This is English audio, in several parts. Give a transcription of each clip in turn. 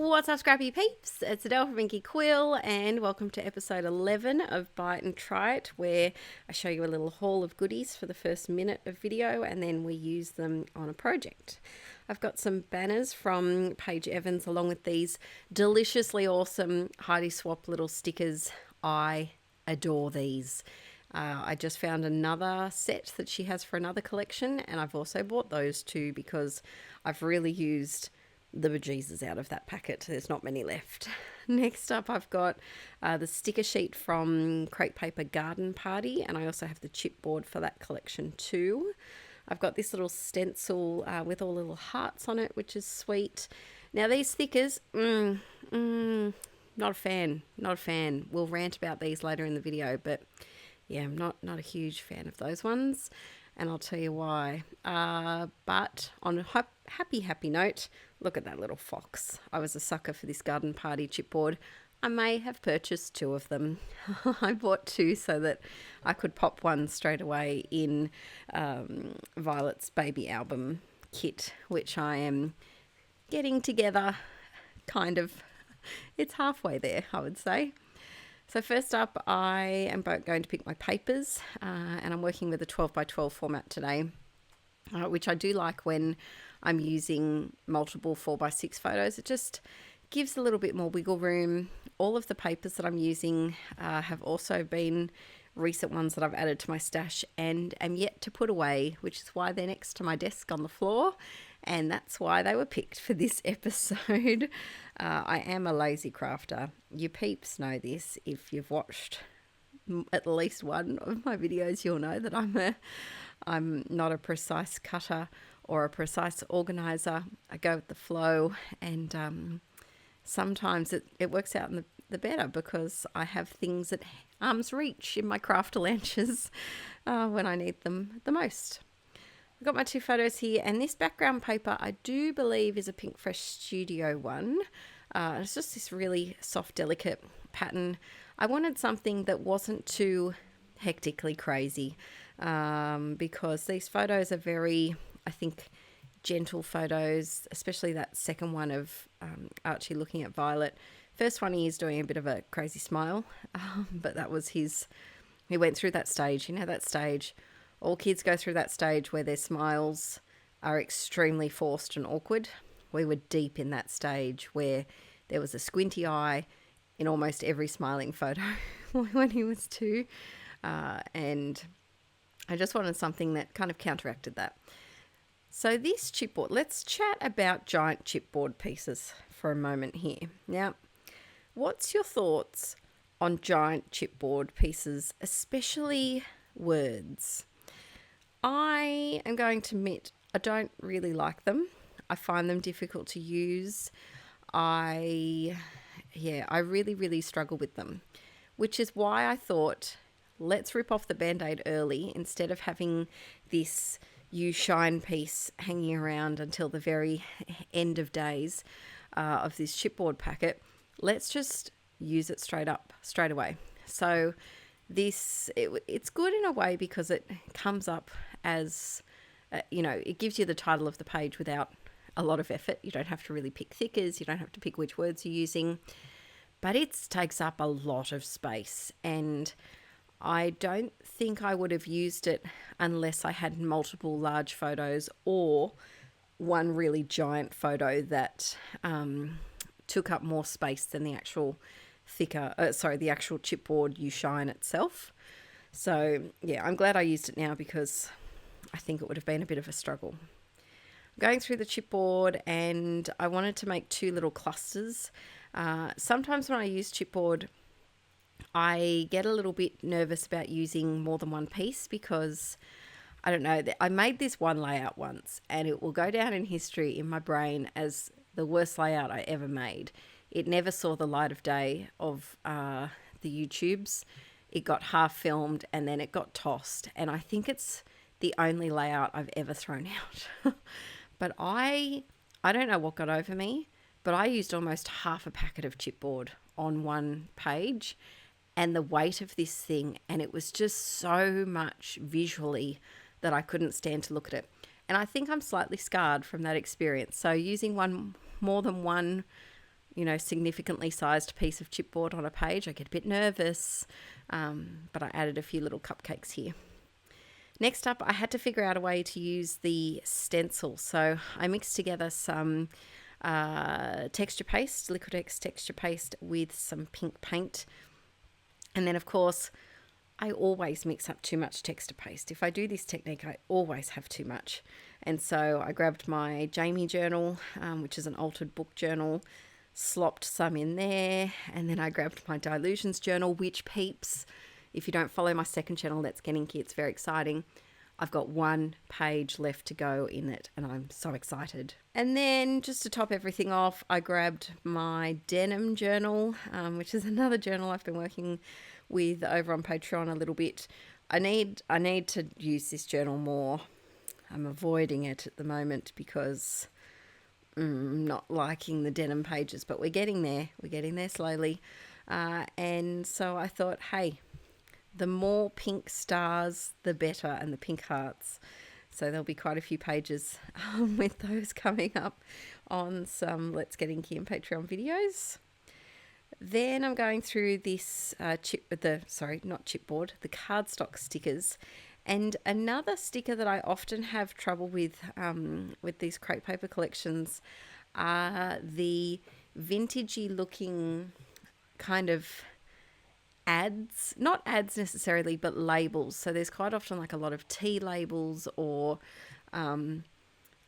What's up, Scrappy peeps? It's Adele from Inkie Quill, and welcome to episode 11 of Buy It and Try It, where I show you a little haul of goodies for the first minute of video, and then we use them on a project. I've got some banners from Paige Evans, along with these deliciously awesome Heidi Swapp little stickers. I adore these. I just found another set that she has for another collection, and I've also bought those too because I've really used the bejesus out of that packet. There's not many left. Next up, I've got the sticker sheet from Crepe Paper Garden Party, and I also have the chipboard for that collection too. I've got this little stencil with all little hearts on it, which is sweet. Now these stickers, not a fan. We'll rant about these later in the video, but yeah, I'm not a huge fan of those ones, and I'll tell you why. But on a happy note, look at that little fox. I was a sucker for this garden party chipboard. I may have purchased 2 of them. I bought 2 so that I could pop one straight away in Violet's baby album kit, which I am getting together, kind of. It's halfway there, I would say. So first up, I am going to pick my papers, and I'm working with a 12 by 12 format today, which I do like when I'm using multiple 4 by 6 photos. It just gives a little bit more wiggle room. All of the papers that I'm using have also been recent ones that I've added to my stash and am yet to put away, which is why they're next to my desk on the floor, and that's why they were picked for this episode. I am a lazy crafter. You peeps know this. If you've watched at least one of my videos, you'll know that I'm not a precise cutter or a precise organizer. I go with the flow, and sometimes it works out in the better because I have things at arm's reach in my crafter-lanches when I need them the most. I've got my 2 photos here, and this background paper I do believe is a Pink Fresh Studio one. It's just this really soft, delicate pattern. I wanted something that wasn't too hectically crazy because these photos are very, I think, gentle photos, especially that second one of Archie looking at Violet. First one, he is doing a bit of a crazy smile, but that was he went through that stage. You know, that stage, all kids go through that stage where their smiles are extremely forced and awkward. We were deep in that stage where there was a squinty eye in almost every smiling photo when he was 2. And I just wanted something that kind of counteracted that. So this chipboard, let's chat about giant chipboard pieces for a moment here. Now, what's your thoughts on giant chipboard pieces, especially words? I am going to admit I don't really like them. I find them difficult to use. I really struggle with them, which is why I thought, let's rip off the Band-Aid early instead of having this You Shine piece hanging around until the very end of days of this chipboard packet. Let's just use it straight away. So it's good in a way because it comes up as, it gives you the title of the page without a lot of effort. You don't have to really pick thickers. You don't have to pick which words you're using. But it takes up a lot of space, and I don't think I would have used it unless I had multiple large photos or one really giant photo that took up more space than the actual the actual chipboard You Shine itself. So yeah, I'm glad I used it now because I think it would have been a bit of a struggle. Going through the chipboard, and I wanted to make 2 little clusters. Sometimes when I use chipboard, I get a little bit nervous about using more than one piece because, I don't know, I made this one layout once and it will go down in history in my brain as the worst layout I ever made. It never saw the light of day of the YouTubes. It got half filmed and then it got tossed, and I think it's the only layout I've ever thrown out. But I don't know what got over me, but I used almost half a packet of chipboard on one page, and the weight of this thing, and it was just so much visually that I couldn't stand to look at it. And I think I'm slightly scarred from that experience. So using more than one you know, significantly sized piece of chipboard on a page, I get a bit nervous, but I added a few little cupcakes here. Next up, I had to figure out a way to use the stencil. So I mixed together some texture paste, Liquitex texture paste, with some pink paint. And then, of course, I always mix up too much texture paste. If I do this technique, I always have too much. And so I grabbed my Jamie journal, which is an altered book journal, slopped some in there, and then I grabbed my Dilutions journal, which, peeps, if you don't follow my second channel, Let's Get Inky, it's very exciting. I've got 1 page left to go in it, and I'm so excited. And then, just to top everything off, I grabbed my denim journal, which is another journal I've been working with over on Patreon a little bit. I need to use this journal more. I'm avoiding it at the moment because I'm not liking the denim pages, but we're getting there. We're getting there slowly. And so I thought, hey, the more pink stars, the better, and the pink hearts. So there'll be quite a few pages with those coming up on some Let's Get Inky and Patreon videos. Then I'm going through this the cardstock stickers. And another sticker that I often have trouble with these crepe paper collections are the vintagey looking kind of ads, not ads necessarily, but labels. So there's quite often like a lot of tea labels or, I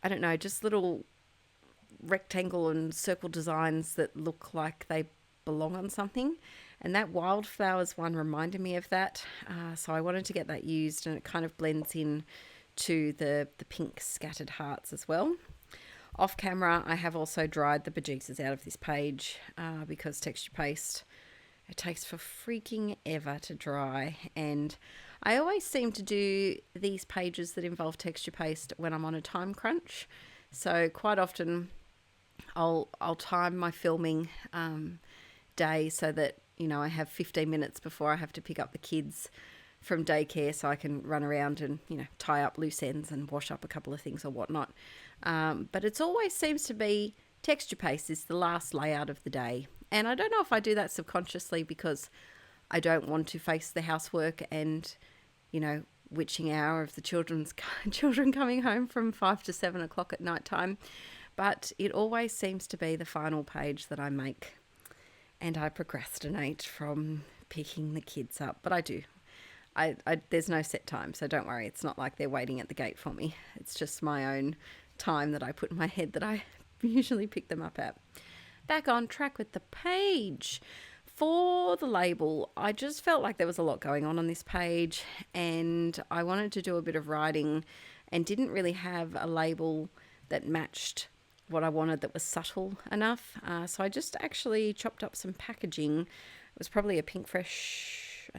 don't know, just little rectangle and circle designs that look like they belong on something. And that Wildflowers one reminded me of that. So I wanted to get that used, and it kind of blends in to the pink scattered hearts as well. Off camera, I have also dried the bejesus out of this page because texture paste, it takes for freaking ever to dry. And I always seem to do these pages that involve texture paste when I'm on a time crunch. So quite often I'll time my filming day so that, you know, I have 15 minutes before I have to pick up the kids from daycare so I can run around and, you know, tie up loose ends and wash up a couple of things or whatnot. But it always seems to be texture paste is the last layout of the day. And I don't know if I do that subconsciously because I don't want to face the housework and, you know, witching hour of the children coming home from 5 to 7 o'clock at night time. But it always seems to be the final page that I make. And I procrastinate from picking the kids up. But I do. There's no set time, so don't worry. It's not like they're waiting at the gate for me. It's just my own time that I put in my head that I usually pick them up at. Back on track with the page. For the label, I just felt like there was a lot going on this page, and I wanted to do a bit of writing and didn't really have a label that matched what I wanted that was subtle enough. So I just actually chopped up some packaging. It was probably a Pink Fresh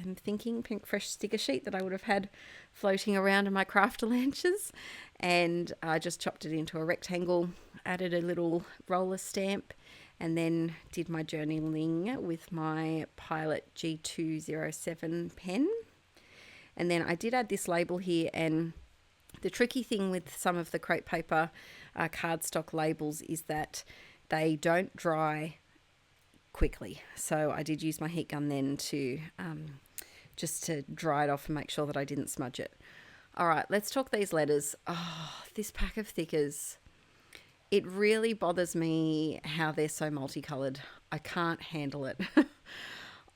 sticker sheet that I would have had floating around in my crafter lunches, and I just chopped it into a rectangle, added a little roller stamp, and then did my journaling with my Pilot G207 pen. And then I did add this label here, and the tricky thing with some of the crepe paper cardstock labels is that they don't dry quickly. So I did use my heat gun then to just to dry it off and make sure that I didn't smudge it. All right, let's talk these letters. Oh, this pack of thickers. It really bothers me how they're so multicolored. I can't handle it.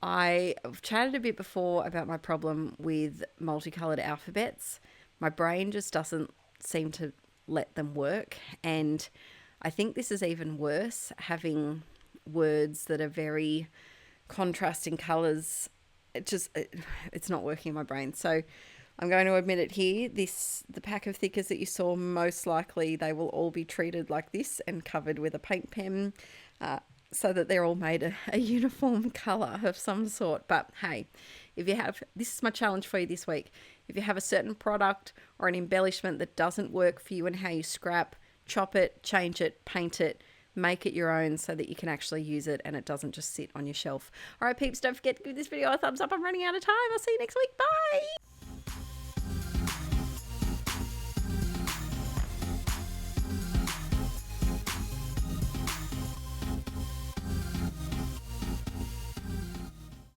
I've chatted a bit before about my problem with multicolored alphabets. My brain just doesn't seem to let them work. And I think this is even worse, having words that are very contrasting colors. It's not working in my brain. So I'm going to admit it here. The pack of thickers that you saw, most likely they will all be treated like this and covered with a paint pen so that they're all made a uniform colour of some sort. But hey, this is my challenge for you this week. If you have a certain product or an embellishment that doesn't work for you and how you scrap, chop it, change it, paint it, make it your own so that you can actually use it and it doesn't just sit on your shelf. All right, peeps, don't forget to give this video a thumbs up. I'm running out of time. I'll see you next week. Bye.